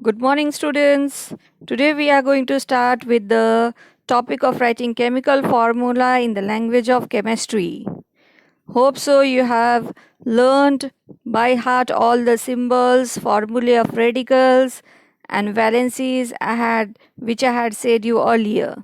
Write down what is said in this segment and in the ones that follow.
Good morning, students. Today we are going to start with the topic of writing chemical formula in the language of chemistry. Hope so you have learned by heart all the symbols, formulae of radicals and valencies which I had said you earlier.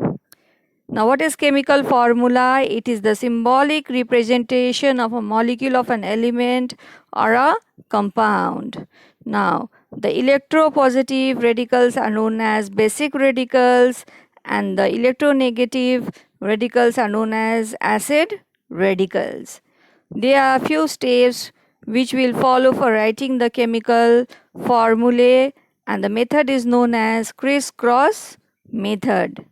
Now, what is chemical formula? It is the symbolic representation of a molecule of an element or a compound. Now, the electropositive radicals are known as basic radicals and the electronegative radicals are known as acid radicals. There are a few steps which we'll follow for writing the chemical formulae, and the method is known as Crisscross Method.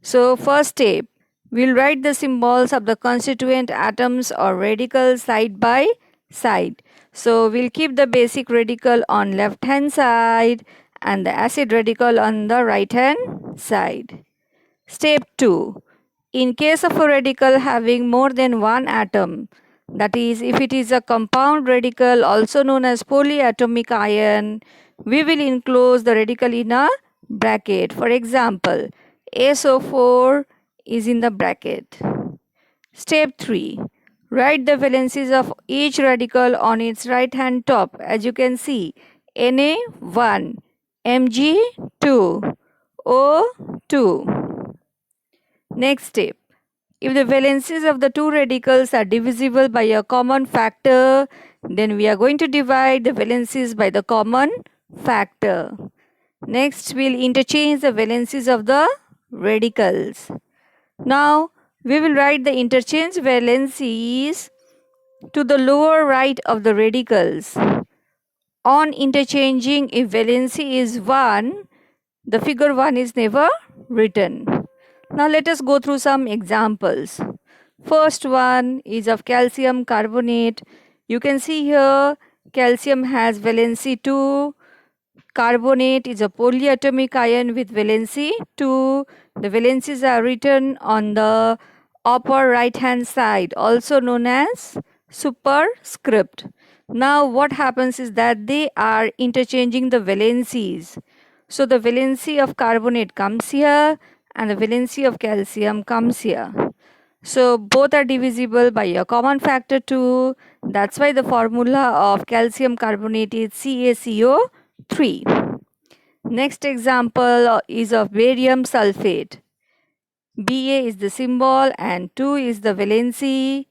So first step, we'll write the symbols of the constituent atoms or radicals side by side. So we'll keep the basic radical on left hand side and the acid radical on the right hand side. Step 2. In case of a radical having more than one atom, that is, if it is a compound radical also known as polyatomic ion, we will enclose the radical in a bracket. For example, SO4 is in the bracket. Step 3. Write the valencies of each radical on its right hand top. As you can see, Na1, Mg2, O2. Next step. If the valencies of the two radicals are divisible by a common factor, then we are going to divide the valencies by the common factor. Next, we'll interchange the valencies of the radicals. Now, we will write the interchange valencies to the lower right of the radicals. On interchanging, if valency is 1, the figure 1 is never written. Now let us go through some examples. First one is of calcium carbonate. You can see here calcium has valency 2. Carbonate is a polyatomic ion with valency 2. The valencies are written on the upper right hand side, also known as superscript. Now what happens is that they are interchanging the valencies. So the valency of carbonate comes here and the valency of calcium comes here. So both are divisible by a common factor 2. That's why the formula of calcium carbonate is CaCO3. Next example is of barium sulfate. Ba is the symbol and 2 is the valency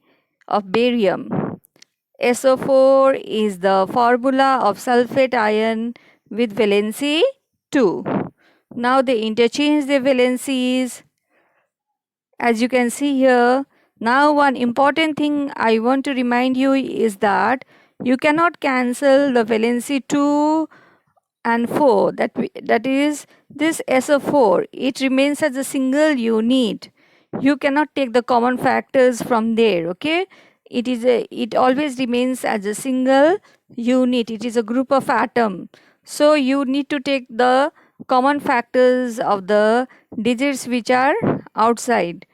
of barium. SO4 is the formula of sulfate ion with valency 2. Now they interchange the valencies. As you can see here, now one important thing I want to remind you is that you cannot cancel the valency 2 and 4. That is this SO4. It remains as a single unit. You cannot take the common factors from there, okay? It always remains as a single unit. It is a group of atom. So you need to take the common factors of the digits which are outside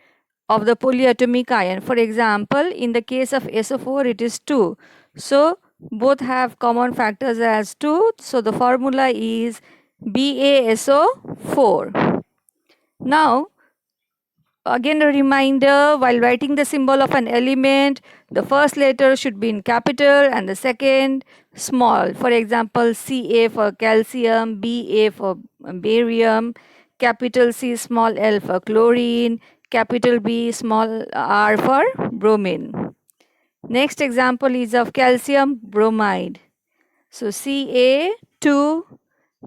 of the polyatomic ion. For example, in the case of SO4 it is 2. So both have common factors as 2. So the formula is BaSO4. Now again a reminder, while writing the symbol of an element, the first letter should be in capital and the second small. For example, Ca for calcium, Ba for barium, capital C small l for chlorine, capital B small r for bromine. Next example is of calcium bromide. So Ca2,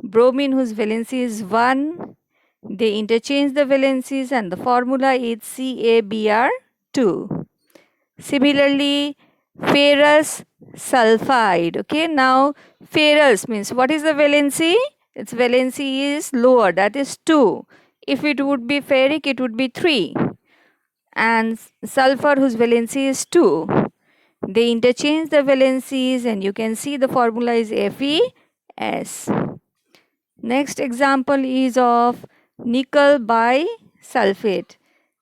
bromine whose valency is 1. They interchange the valencies and the formula is CaBr2. Similarly, ferrous sulfide. Okay, now ferrous means what is the valency? Its valency is lower, that is 2. If it would be ferric, it would be 3. And sulfur whose valency is 2. They interchange the valencies and you can see the formula is FeS. Next example is of nickel bisulfate.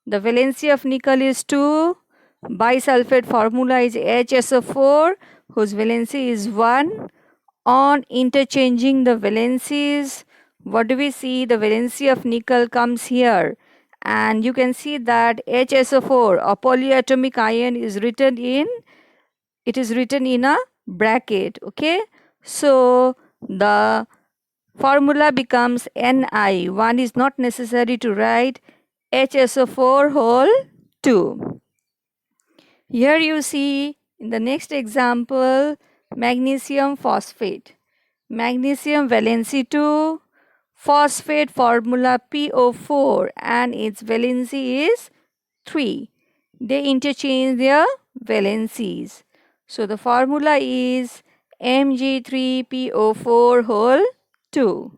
The valency of nickel is 2. Bisulfate formula is HSO4 whose valency is 1. On interchanging the valencies, what do we see? The valency of nickel comes here, and you can see that HSO4, a polyatomic ion, is written in a bracket. Okay, so the formula becomes Ni. One is not necessary to write. HSO4 whole 2. Here you see in the next example, magnesium phosphate. Magnesium valency 2, phosphate formula PO4, and its valency is 3. They interchange their valencies. So the formula is Mg3PO4 whole 2.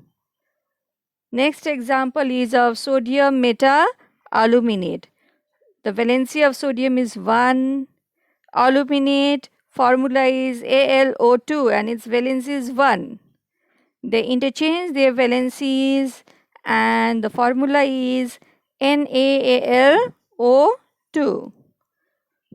Next example is of sodium meta-aluminate. The valency of sodium is 1. Aluminate formula is AlO2 and its valency is 1. They interchange their valencies and the formula is NaAlO2.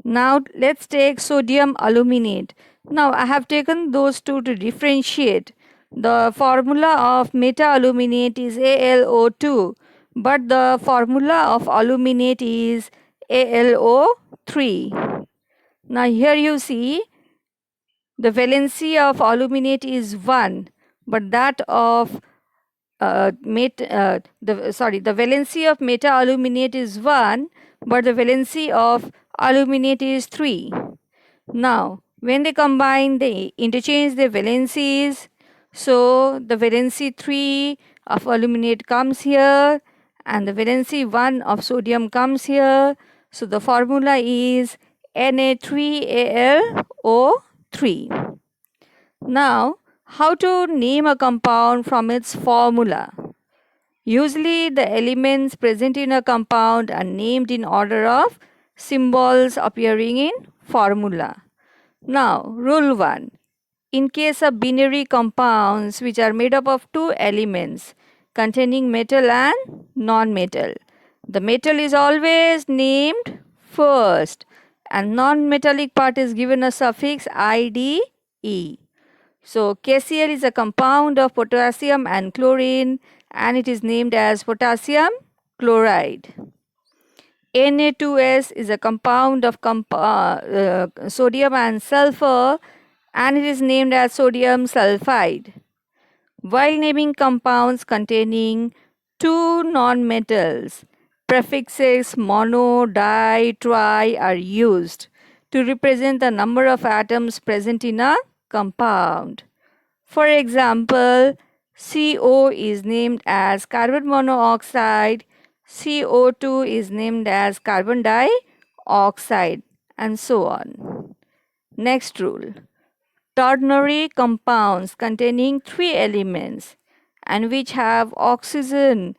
Now let's take sodium aluminate. Now I have taken those two to differentiate. The formula of meta-aluminate is AlO2, but the formula of aluminate is AlO3. Now here you see the valency of aluminate is 1, but that of the valency of meta-aluminate is 1, but the valency of aluminate is 3. Now, when they combine, they interchange their valencies. So, the valency 3 of aluminate comes here and the valency 1 of sodium comes here. So, the formula is Na3AlO3. Now, how to name a compound from its formula? Usually, the elements present in a compound are named in order of symbols appearing in formula. Now, rule 1. In case of binary compounds which are made up of two elements containing metal and non-metal, the metal is always named first and non-metallic part is given a suffix IDE. So, KCl is a compound of potassium and chlorine and it is named as potassium chloride. Na2S is a compound of sodium and sulfur and it is named as sodium sulfide. While naming compounds containing two non-metals, prefixes mono, di, tri are used to represent the number of atoms present in a compound. For example, CO is named as carbon monoxide, CO2 is named as carbon dioxide, and so on. Next rule. Ternary compounds containing three elements and which have oxygen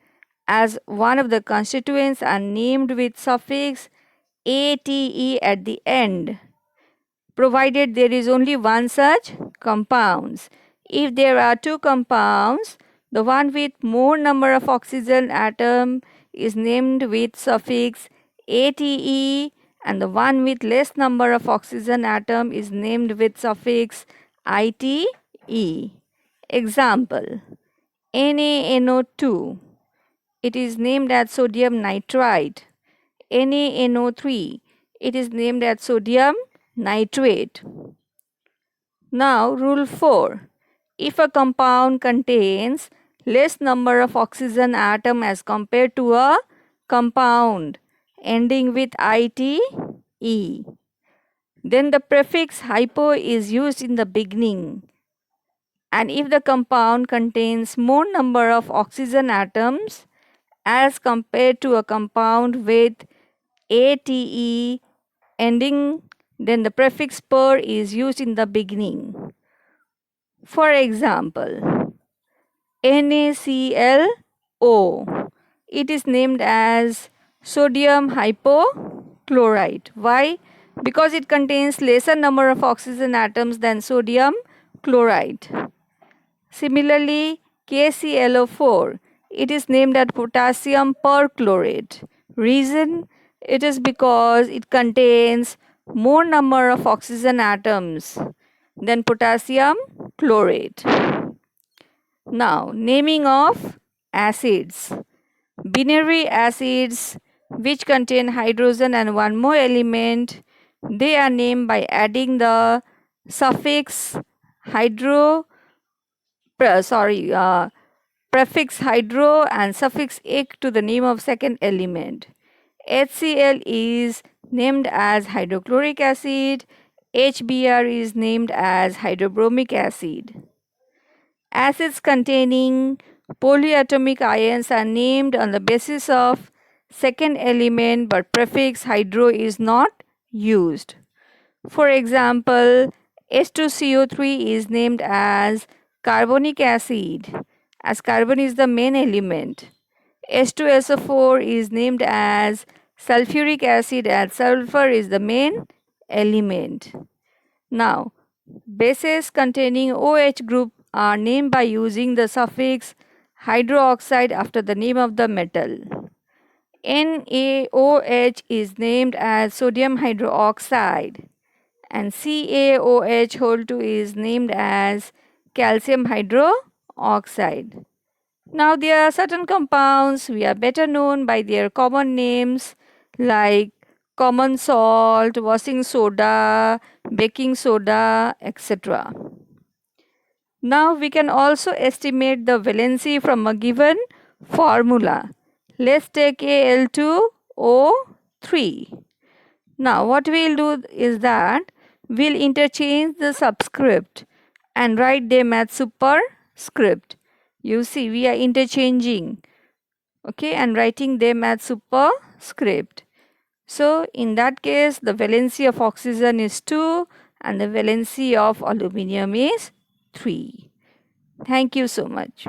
as one of the constituents are named with suffix ATE at the end, provided there is only one such compounds. If there are two compounds, the one with more number of oxygen atom is named with suffix ATE and the one with less number of oxygen atom is named with suffix ITE. Example, NaNO2, it is named as sodium nitrite. NaNO3, it is named as sodium nitrate. Now, rule 4. If a compound contains less number of oxygen atom as compared to a compound ending with ITE, then the prefix hypo is used in the beginning. And if the compound contains more number of oxygen atoms as compared to a compound with ATE ending, then the prefix per is used in the beginning. For example, NaClO, it is named as sodium hypochlorite. Why? Because it contains lesser number of oxygen atoms than sodium chloride. Similarly, KClO4, it is named as potassium perchlorate. Reason? It is because it contains more number of oxygen atoms then potassium chlorate. Now, naming of acids. Binary acids which contain hydrogen and one more element, they are named by adding the suffix hydro, prefix hydro and suffix ic to the name of second element. HCl is named as hydrochloric acid, HBr is named as hydrobromic acid. Acids containing polyatomic ions are named on the basis of second element, but prefix hydro is not used. For example, H2CO3 is named as carbonic acid as carbon is the main element. H2SO4 is named as sulfuric acid as sulfur is the main element. Now, bases containing OH group are named by using the suffix hydroxide after the name of the metal. NaOH is named as sodium hydroxide and CaOH whole 2 is named as calcium hydroxide. Now there are certain compounds we are better known by their common names like common salt, washing soda, baking soda, etc. Now we can also estimate the valency from a given formula. Let's take Al2O3. Now what we'll do is that we'll interchange the subscript and write them as superscript. You see, we are interchanging, okay, and writing them as superscript. So in that case, the valency of oxygen is 2 and the valency of aluminum is 3. Thank you so much.